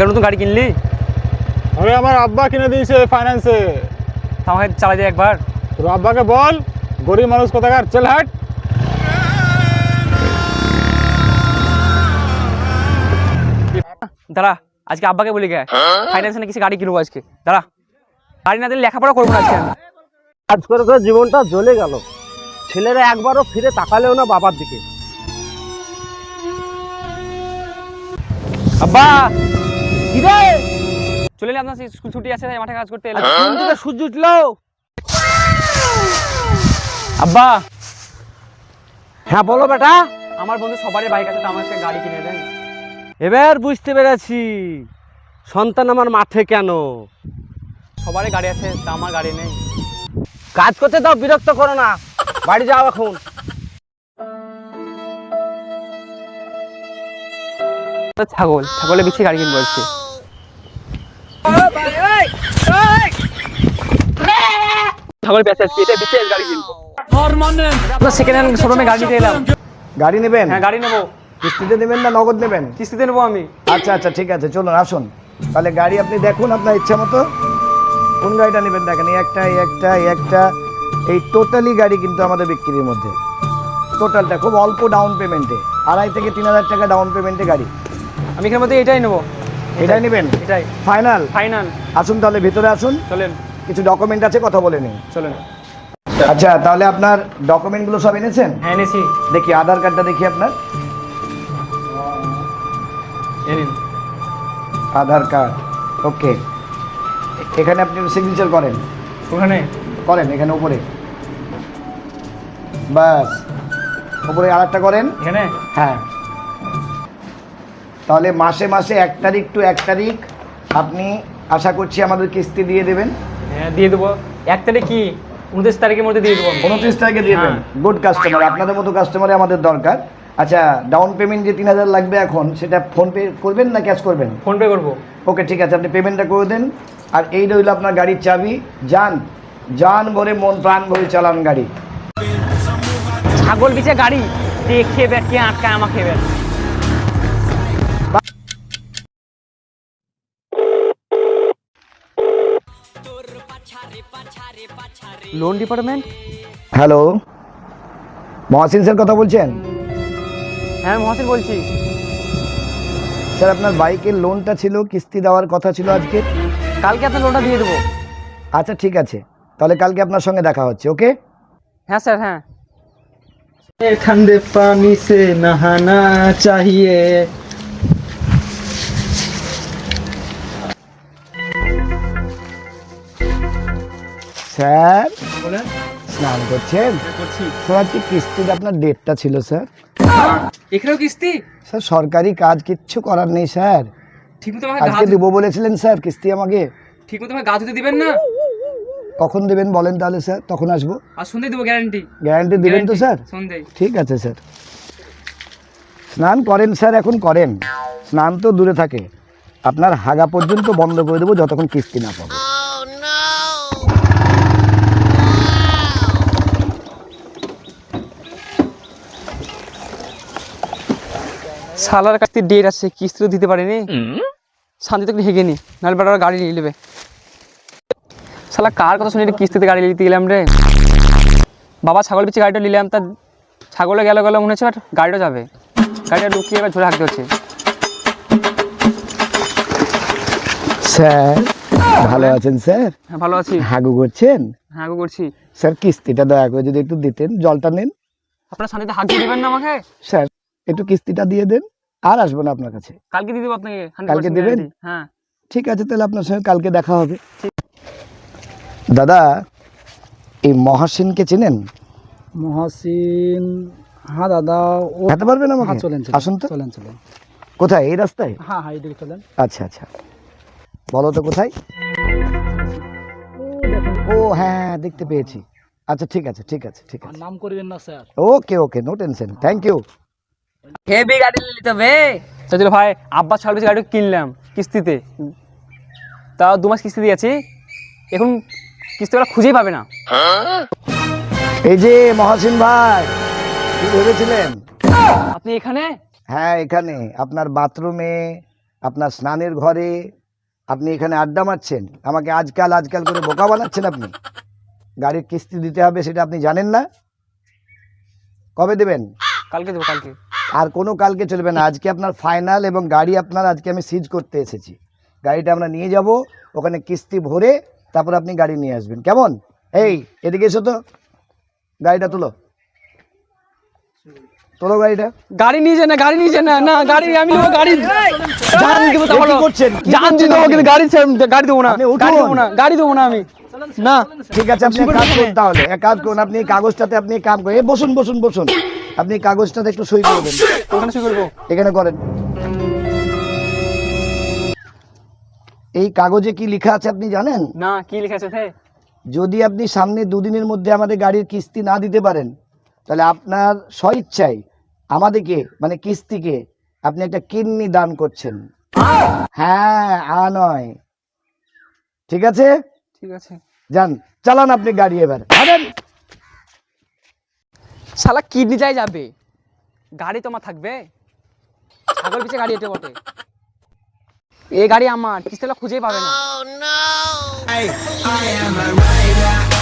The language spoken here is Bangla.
নতুন গাড়ি কিনলি? আরে আমার আব্বা কিনে দিয়েছে ফাইন্যান্সে। আমাকে চালাই দে একবার। তোর আব্বাকে বল, গরিব মানুষ কোথাকার, চল হাট। দাঁড়া, আজকে আব্বাকে বলি গে ফাইন্যান্সে না কিছু গাড়ি কিনবো আজকে। দাঁড়া, গাড়ি না দিলে লেখাপড়া করবো না আজকে আমি। কাজ করে করে জীবনটা জ্বলে গেল। ছেলেরা একবারও ফিরে তাকালেও না বাবার দিকে। আব্বা কি রে? চলে এলাম না, স্কুল ছুটি আছে তাই মাঠে কাজ করতে এলাম। সূর্য উঠলো। আব্বা, হ্যাঁ বলো বেটা। আমার বন্ধু সবারই বাইক আছে, তো আমার একটা গাড়ি কিনে দেন। এবার বুঝতে পেরেছি সন্তান আমার মাঠে কেন। সবারই গাড়ি আছে, তা আমার গাড়ি নেই। কাজ করতে দাও, বিরক্ত করো না, বাড়ি যাও এখন। ছাগলের বিছে গাড়ি কিনবো আজকে। ছাগল বেঁচে আজকে, এটা বিছে গাড়ি কিনবো। সেকেন্ড হ্যান্ড শোরুমে গাড়ি নিতে এলাম। গাড়ি নেবেন? হ্যাঁ গাড়ি নেবো। কিস্তিতে নেবেন না নগদ নেবেন? কিস্তিতে নেবো আমি। আচ্ছা আচ্ছা ঠিক আছে, চলুন আসুন। তাহলে গাড়ি আপনি দেখুন আপনার ইচ্ছা মতো কোন গাড়িটা নেবেন। দেখেন একটা এই টোটালি গাড়ি কিন্তু আমাদের বিক্রির মধ্যে। টোটালটা খুব অল্প ডাউন পেমেন্টে, 2,500 থেকে 3,000 টাকা ডাউন পেমেন্টে গাড়ি। আমি এখানের মধ্যে এটাই নেবো। এটাই নেবেন? এটাই ফাইনাল? ফাইনাল। আসুন তাহলে ভেতরে আসুন, চলেন। কিছু ডকুমেন্ট আছে, কথা বলে নিন। চলেন। আচ্ছা তাহলে আপনার ডকুমেন্টগুলো সব এনেছেন? হ্যাঁ এনেছি। দেখি আধার কার্ডটা দেখি আপনার। নিন আধার কার্ড, ওকে। এখানে আপনি সিগনেচার করেন। ওখানে করেন এখানে উপরে, বাস। উপরে আরেকটা করেন এখানে। হ্যাঁ। তাহলে মাসে মাসে 1 তারিখ টু 1 তারিখ আপনি আশা করছি আমাদের কিস্তি দিয়ে দেবেন। হ্যাঁ দিয়ে দেবো। 1 তারিখ কি 29 তারিখের মধ্যে দিয়ে দেবো। 29 তারিখে দিয়ে দেবেন। গুড কাস্টমার, আপনাদের মতো কাস্টমারই আমাদের দরকার। আচ্ছা ডাউন পেমেন্ট যে 3,000 লাগবে এখন, সেটা ফোনপে করবেন না ক্যাশ করবেন? ফোনপে করবো। ওকে ঠিক আছে, আপনি পেমেন্টটা করে দেন। আর এই রইল আপনার গাড়ির চাবি। যান ভরে মন প্রাণ ভরে চালান গাড়ি। ছাগল বিছে গাড়ি দেখে বেট কে আটকায় আমাকে বেট। Loan department. Hello, Mohasin sir কথা বলছেন? হ্যাঁ মহাসিন বলছি। স্যার আপনার বাইকের লোনটা ছিল, কিস্তি দেওয়ার কথা ছিল আজকে। কালকে আপনার লোনটা দিয়ে দেবো। আচ্ছা ঠিক আছে, তাহলে কালকে আপনার সঙ্গে দেখা হচ্ছে। ওকে। হ্যাঁ স্যার হ্যাঁ। ठंडे पानी से नहाना चाहिए। স্যার বলেন। স্নান করছেন? করছি। স্যার আজকে কিস্তির আপনার ডেটটা ছিল স্যার। এখানেও কিস্তি? স্যার সরকারি কাজ কিচ্ছু করার নেই স্যার। ঠিকমতো আমাকে আজকে দেবো বলেছিলেন স্যার কিস্তি আমাকে। ঠিকমতো আমাকে গা ধুতে দিবেন না? কখন দেবেন বলেন তাহলে স্যার, তখন আসবো। আর সন্ধ্যে দেবো গ্যারান্টি। গ্যারান্টি দেবেন তো স্যার? সন্ধ্যে। ঠিক আছে স্যার। স্নান করেন স্যার, এখন করেন। স্নান তো দূরে থাকে, আপনার হাগা পর্যন্ত বন্ধ করে দেবো যতক্ষণ কিস্তি না পাবো। শালার কাছে ডেট আছে, কিস্তি তো দিতে পারিনি। শান্তি তো একটু হেগে নি, নাহলে বেটা গাড়ি নিয়ে নেবে। শালা কার কথা শুনে কিস্তিতে গাড়ি নিতে গেলাম রে। বাবা ছাগল পিছিয়ে গাড়িটা নিলাম, তা ছাগলে গেল মনে হচ্ছে, বাট গাড়িটা যাবে। গাড়িটা ঢুকিয়ে এবার ঝোলে হাঁকতে হচ্ছে। স্যার ভালো আছেন স্যার? হ্যাঁ ভালো আছি। হাগু করছেন? হ্যাঁ গো করছি। স্যার কিস্তিটা দয়া করে যদি একটু দিতেন। জলটা নিন। আপনার শান্তিতে হাঁক দিয়ে দিবেন না আমাকে? স্যার একটু কিস্তিটা দিয়ে দেন, আর আসবো না আপনার কাছে। কালকে দিয়ে দেবো আপনাকে। কালকে দিবেন? হ্যাঁ ঠিক আছে, তাহলে আপনার সঙ্গে কালকে দেখা হবে। দাদা এই মহাসিনকে চেনেন? মহাসিন? হ্যাঁ দাদা। যেতে পারবেন আমাকে? হ্যাঁ চলেন আসুন তো। চলেন চলেন। কোথায়, এই রাস্তায়? হ্যাঁ হ্যাঁ এদিকে চলেন। আচ্ছা আচ্ছা, বলো তো কোথায়? ও হ্যাঁ দেখতে পেয়েছি। আচ্ছা ঠিক আছে ঠিক আছে ঠিক আছে। নাম করবেন না স্যার। Okay okay, no tension, thank you. Heavy গাড়ি নিতে হবে। চলো ভাই, আব্বা ছাগল পিছিয়ে গাড়ি কিনলাম কিস্তিতে, তাও 2 মাস কিস্তি দিয়েছি। এখন কিস্তিওয়ালা খুঁজেই পাবে না। এই যে মহাসিন ভাই, কি ভেবেছিলেন? আপনি এখানে? হ্যাঁ এখানে আপনার বাথরুমে, আপনার স্নানের ঘরে আপনি এখানে আড্ডা মারছেন, আমাকে আজকাল আজকাল করে বোকা বানাচ্ছেন। আপনি গাড়ির কিস্তি দিতে হবে সেটা আপনি জানেন না? কবে দেবেন? কালকে দেবো, কালকে। আর কোনো কালকে চলবে না, আজকে আপনার ফাইনাল, এবং গাড়ি আপনার আজকে আমি সিজ করতে এসেছি। গাড়িটা আমরা নিয়ে যাব, ওখানে কিস্তি ভরে তারপর আপনি গাড়ি নিয়ে আসবেন, কেমন? এই এদিকে এসো তো, গাড়িটা তোলো, তোলো গাড়িটা। গাড়ি নিয়ে যায় না, গাড়ি নিয়ে যায় না, না গাড়ি আমি নেবো, গাড়ি জান দেবো তো এ কি বলো। করছেন? কি জান করছেন দিতে হবে, আপনি? কিন্তু গাড়ি দেবো না, আপনি উঠুন। গাড়ি দেবো না, গাড়ি দেবো না আমি, না। ঠিক আছে, আপনি এক কাজ করুন, তাহলে এক কাজ করুন, আপনি এই কাগজটাতে আপনি কাম করেন। এই বসুন বসুন বসুন, আপনি এই কাগজটাতে একটু সই করে দেন। ওখানে শুরু করবো। এখানে করেন। এই কাগজে কি লেখা আছে আপনি জানেন? না, কি লেখা আছে ভাই? যদি আপনি সামনে দুদিনের মধ্যে আমাদের গাড়ির কিস্তি না দিতে পারেন, তাহলে আপনার স্বইচ্ছায় আমাদেরকে মানে কিস্তিকে আপনি একটা কিডনি দান করছেন। হ্যাঁ, নয়, ঠিক আছে? ঠিক আছে। যান, চালান আপনি গাড়ি এবার, হাঁটেন। শালা কিডনি চাই যাবে, গাড়ি তোমার থাকবে? ছাগল পিছে গাড়ি এটে বটে। এই গাড়ি আমার, কিস্তিটা খুঁজেই পাবে না। I am a rider.